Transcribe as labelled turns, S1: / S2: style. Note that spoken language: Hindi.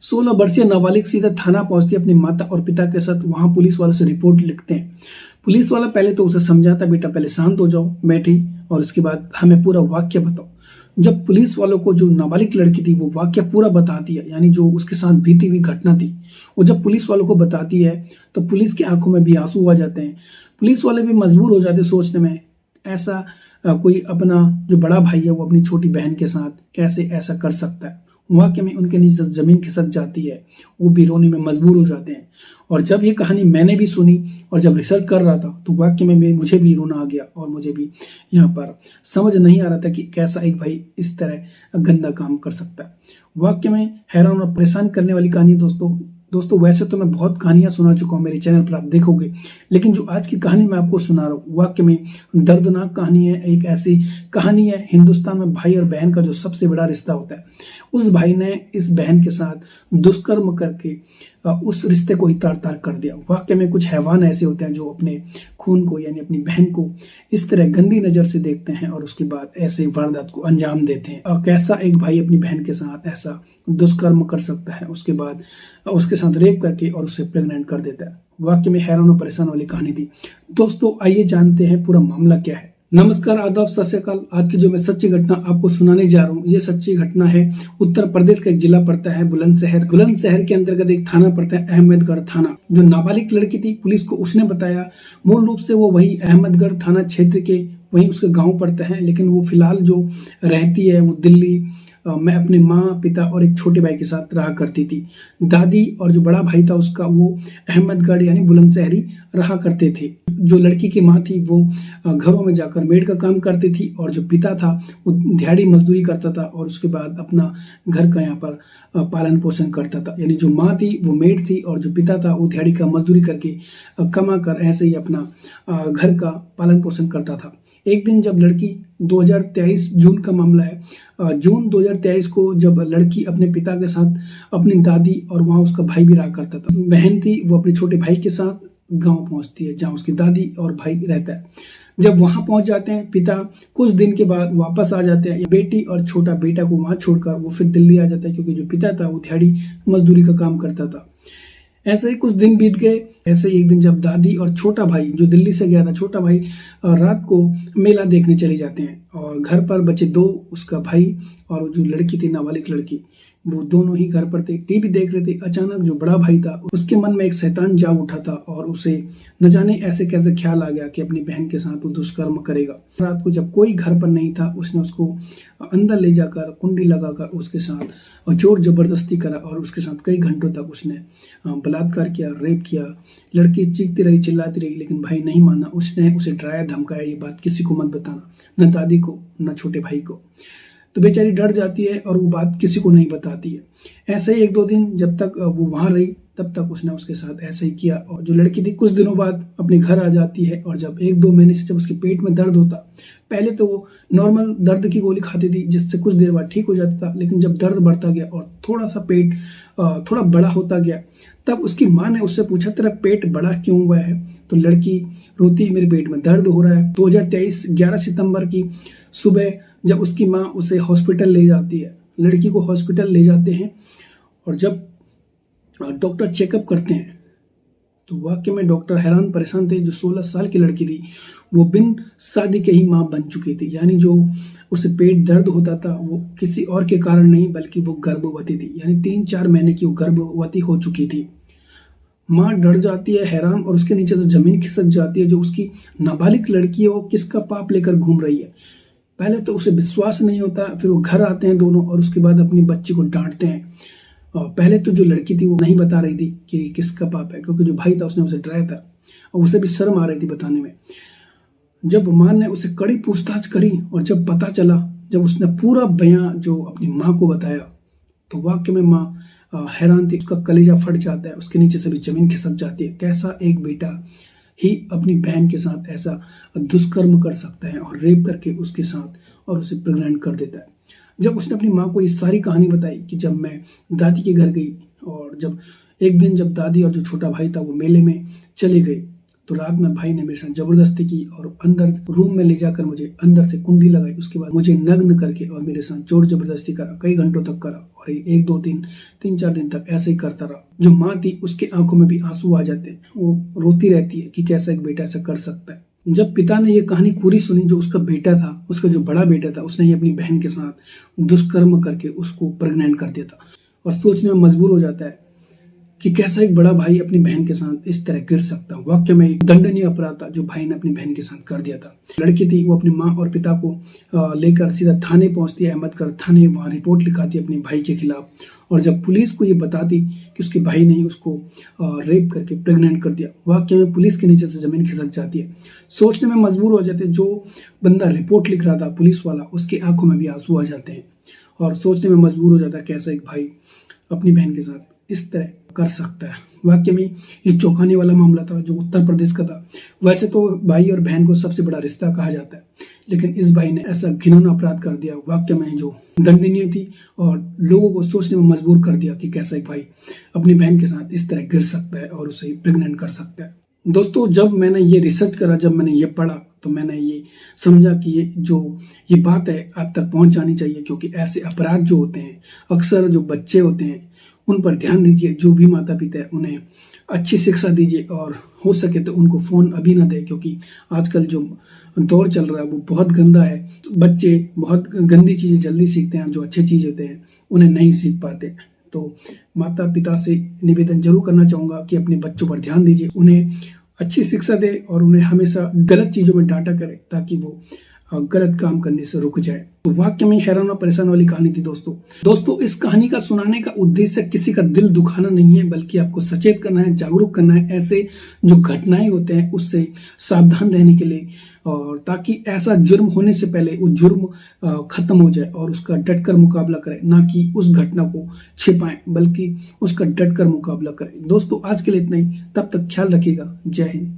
S1: 16 वर्षीय नाबालिग सीधा थाना पहुंचती है अपनी माता और पिता के साथ। वहां पुलिस वालों से रिपोर्ट लिखते हैं। पुलिस वाला पहले तो उसे समझाता, बेटा पहले शांत हो जाओ, बैठी, और उसके बाद हमें पूरा वाक्य बताओ। जब पुलिस वालों को जो नाबालिग लड़की थी वो वाक्य पूरा बताती है, यानी जो उसके साथ बीती हुई घटना थी, वो जब पुलिस वालों को बताती है तो पुलिस की आंखों में भी आंसू आ जाते हैं। पुलिस वाले भी मजबूर हो जाते हैं सोचने में, ऐसा कोई अपना जो बड़ा भाई है वो अपनी छोटी बहन के साथ कैसे ऐसा कर सकता है। वाकई में उनके नीचे जमीन खिसक जाती है, वो भी रोने में मजबूर हो जाते हैं। और जब ये कहानी मैंने भी सुनी और जब रिसर्च कर रहा था तो वाकई में मुझे भी रोना आ गया और मुझे भी यहाँ पर समझ नहीं आ रहा था कि कैसा एक भाई इस तरह गंदा काम कर सकता है। वाकई में हैरान और परेशान करने वाली कहानी दोस्तों वैसे तो मैं बहुत कहानियां सुना चुका हूँ, मेरे चैनल पर आप देखोगे, लेकिन जो आज की कहानी मैं आपको सुना रहा हूँ वाकई में दर्दनाक कहानी है। एक ऐसी कहानी है, हिंदुस्तान में भाई और बहन का जो सबसे बड़ा रिश्ता होता है, उस भाई ने इस बहन के साथ दुष्कर्म करके उस रिश्ते को ही तार तार कर दिया। वाकई में कुछ हैवान ऐसे होते हैं जो अपने खून को यानी अपनी बहन को इस तरह गंदी नजर से देखते हैं और उसके बाद ऐसे वारदात को अंजाम देते हैं। और कैसा एक भाई अपनी बहन के साथ ऐसा दुष्कर्म कर सकता है, उसके बाद उसके साथ रेप करके और उसे प्रेग्नेंट कर देता है। वाकई में हैरान और परेशान वाली कहानी थी। दोस्तों आइए जानते हैं पूरा मामला क्या है। नमस्कार, आदाब, सत श्री अकाल। आज की जो मैं सच्ची घटना आपको सुनाने जा रहा हूँ, ये सच्ची घटना है उत्तर प्रदेश का एक जिला पड़ता है बुलंदशहर। बुलंदशहर के अंतर्गत एक थाना पड़ता है अहमदगढ़ थाना। जो नाबालिग लड़की थी, पुलिस को उसने बताया मूल रूप से वो वही अहमदगढ़ थाना क्षेत्र के वहीं उसके गांव पड़ता है, लेकिन वो फिलहाल जो रहती है वो दिल्ली मैं अपने माँ, पिता और एक छोटे भाई के साथ रहा करती थी। दादी और जो बड़ा भाई था उसका वो अहमदगढ़ यानी बुलंदशहरी रहा करते थे। जो लड़की की माँ थी वो घरों में जाकर मेड का काम करती थी और जो पिता था वो दिहाड़ी मजदूरी करता था और उसके बाद अपना घर का यहाँ पर पालन पोषण करता था। यानी जो माँ थी वो मेड थी और जो पिता था वो दिहाड़ी का मजदूरी करके कमा कर ऐसे ही अपना घर का पालन पोषण करता था। एक दिन जब लड़की 2023 जून का मामला है, जून 2023 को जब लड़की अपने पिता के साथ अपनी दादी और वहाँ उसका भाई भी रहा करता था, बहन थी, वो अपने छोटे भाई के साथ गांव पहुंचती है जहां उसकी दादी और भाई रहता है। जब वहां पहुंच जाते हैं, पिता कुछ दिन के बाद वापस आ जाते हैं। बेटी और छोटा बेटा को वहां छोड़कर वो फिर दिल्ली आ जाता है, क्योंकि जो पिता था वो दिहाड़ी मजदूरी का काम करता था। ऐसे ही कुछ दिन बीत गए। ऐसे ही एक दिन जब दादी और छोटा भाई जो दिल्ली से गया था, छोटा भाई रात को मेला देखने चले जाते हैं और घर पर बचे दो, उसका भाई और जो लड़की थी नाबालिग लड़की, वो दोनों ही घर पर थे, टीवी देख रहे थे। अचानक जो बड़ा भाई था उसके मन में एक शैतान जाग उठा था और उसे न जाने ऐसे कैसे ख्याल आ गया कि अपनी बहन के साथ वो दुष्कर्म करेगा। रात को जब कोई घर पर नहीं था, उसने उसको अंदर ले जाकर कुंडी लगाकर उसके साथ जोर जबरदस्ती करा और उसके साथ कई घंटों तक उसने बलात्कार किया, रेप किया। लड़की चीखती रही, चिल्लाती रही, लेकिन भाई नहीं माना। उसने उसे डराया, धमकाया, ये बात किसी को मत बताना, न दादी को न छोटे भाई को। तो बेचारी डर जाती है और वो बात किसी को नहीं बताती है। ऐसे ही 1-2 दिन जब तक वो वहां रही तब तक उसने उसके साथ ऐसे ही किया। और जो लड़की थी कुछ दिनों बाद अपने घर आ जाती है और जब 1-2 महीने से जब उसके पेट में दर्द होता, पहले तो वो नॉर्मल दर्द की गोली खाती थी जिससे कुछ देर बाद ठीक हो जाता था, लेकिन जब दर्द बढ़ता गया और थोड़ा सा पेट थोड़ा बड़ा होता गया, तब उसकी माँ ने उससे पूछा तेरा पेट बड़ा क्यों हुआ है? तो लड़की रोती, मेरे पेट में दर्द हो रहा है। 2023 11 सितंबर की सुबह जब उसकी माँ उसे हॉस्पिटल ले जाती है, लड़की को हॉस्पिटल ले जाते हैं और जब डॉक्टर चेकअप करते हैं तो वाकई में डॉक्टर हैरान परेशान थे। जो 16 साल की लड़की थी वो बिन शादी के ही माँ बन चुकी थी, यानी जो उसे पेट दर्द होता था वो किसी और के कारण नहीं बल्कि वो गर्भवती थी, यानी 3-4 महीने की वो गर्भवती हो चुकी थी। माँ डर जाती है, हैरान, और उसके नीचे से जमीन खिसक जाती है। जो उसकी नाबालिग लड़की है वो किसका पाप लेकर घूम रही है। पहले तो उसे विश्वास नहीं होता, फिर वो घर आते हैं दोनों और उसके बाद अपनी बच्ची को डांटते हैं। पहले तो जो लड़की थी वो नहीं बता रही थी कि किसका पाप है, क्योंकि जो भाई था उसने उसे डराया था और उसे भी शर्म आ रही थी बताने में। जब माँ ने उसे कड़ी पूछताछ करी और जब पता चला, जब उसने पूरा बयां जो अपनी माँ को बताया, तो वाकई में माँ हैरान थी। उसका कलेजा फट जाता है, उसके नीचे से भी जमीन खिसक जाती है। कैसा एक बेटा ही अपनी बहन के साथ ऐसा दुष्कर्म कर सकता है और रेप करके उसके साथ और उसे प्रेग्नेंट कर देता है। जब उसने अपनी माँ को ये सारी कहानी बताई कि जब मैं दादी के घर गई और जब एक दिन जब दादी और जो छोटा भाई था वो मेले में चले गए, तो रात में भाई ने मेरे साथ जबरदस्ती की और अंदर रूम में ले जाकर मुझे अंदर से कुंडी लगाई। उसके बाद मुझे नग्न करके और मेरे साथ जोर जबरदस्ती करा, कई घंटों तक करा और 1-2-3-4 दिन तक ऐसे ही करता रहा। जो माँ थी उसके आंखों में भी आंसू आ जाते हैं, वो रोती रहती है कि कैसा एक बेटा ऐसा कर सकता है। जब पिता ने ये कहानी पूरी सुनी, जो उसका बेटा था, उसका जो बड़ा बेटा था, उसने ये अपनी बहन के साथ दुष्कर्म करके उसको प्रेग्नेंट कर दिया था और सोचने में मजबूर हो जाता है कि कैसा एक बड़ा भाई अपनी बहन के साथ इस तरह गिर सकता है। वाकई में एक दंडनीय अपराध था जो भाई ने अपनी बहन के साथ कर दिया था। लड़की थी, वो अपनी माँ और पिता को लेकर सीधा थाने पहुंचती है, अहमदगढ़ थाने। वहां रिपोर्ट लिखाती है अपने भाई के खिलाफ और जब पुलिस को ये बताती कि उसके भाई ने ही उसको रेप करके प्रेग्नेंट कर दिया, वाकई में पुलिस के नीचे से जमीन खिसक जाती है। सोचने में मजबूर हो जाते हैं, जो बंदा रिपोर्ट लिख रहा था पुलिस वाला, उसके आंखों में भी आंसू आ जाते हैं और सोचने में मजबूर हो जाता है कैसा एक भाई अपनी बहन के साथ इस तरह कर सकता है। वाकई में ये चौंकाने वाला मामला था जो उत्तर प्रदेश का था। वैसे तो भाई और बहन को सबसे बड़ा रिश्ता कहा जाता है, लेकिन इस भाई ने ऐसा घिनौना अपराध कर दिया वाकई में जो दंडनीय थी और लोगों को सोचने में मजबूर कर दिया कि कैसा एक भाई अपनी बहन के साथ इस तरह गिर सकता है और उसे प्रेग्नेंट कर सकता है। दोस्तों, जब मैंने ये रिसर्च करा, जब मैंने ये पढ़ा, तो मैंने ये समझा कि ये बात है आप तक पहुंच जानी चाहिए, क्योंकि ऐसे अपराध जो होते हैं, अक्सर जो बच्चे होते हैं उन पर ध्यान दीजिए। जो भी माता पिता है उन्हें अच्छी शिक्षा दीजिए और हो सके तो उनको फ़ोन अभी ना दें, क्योंकि आजकल जो दौर चल रहा है वो बहुत गंदा है। बच्चे बहुत गंदी चीज़ें जल्दी सीखते हैं, जो अच्छी चीज़ होते हैं उन्हें नहीं सीख पाते। तो माता पिता से निवेदन जरूर करना चाहूँगा कि अपने बच्चों पर ध्यान दीजिए, उन्हें अच्छी शिक्षा दे और उन्हें हमेशा गलत चीज़ों में डांटा करे ताकि वो गलत काम करने से रुक जाए। तो वाकई में हैरान और परेशान वाली कहानी थी दोस्तों। इस कहानी का सुनाने का उद्देश्य किसी का दिल दुखाना नहीं है, बल्कि आपको सचेत करना है, जागरूक करना है ऐसे जो घटनाएं होते हैं उससे सावधान रहने के लिए, और ताकि ऐसा जुर्म होने से पहले वो जुर्म खत्म हो जाए और उसका डटकर मुकाबला करें, ना कि उस घटना को छिपाएं बल्कि उसका डटकर मुकाबला करें। दोस्तों, आज के लिए इतना ही, तब तक ख्याल रखिएगा। जय हिंद।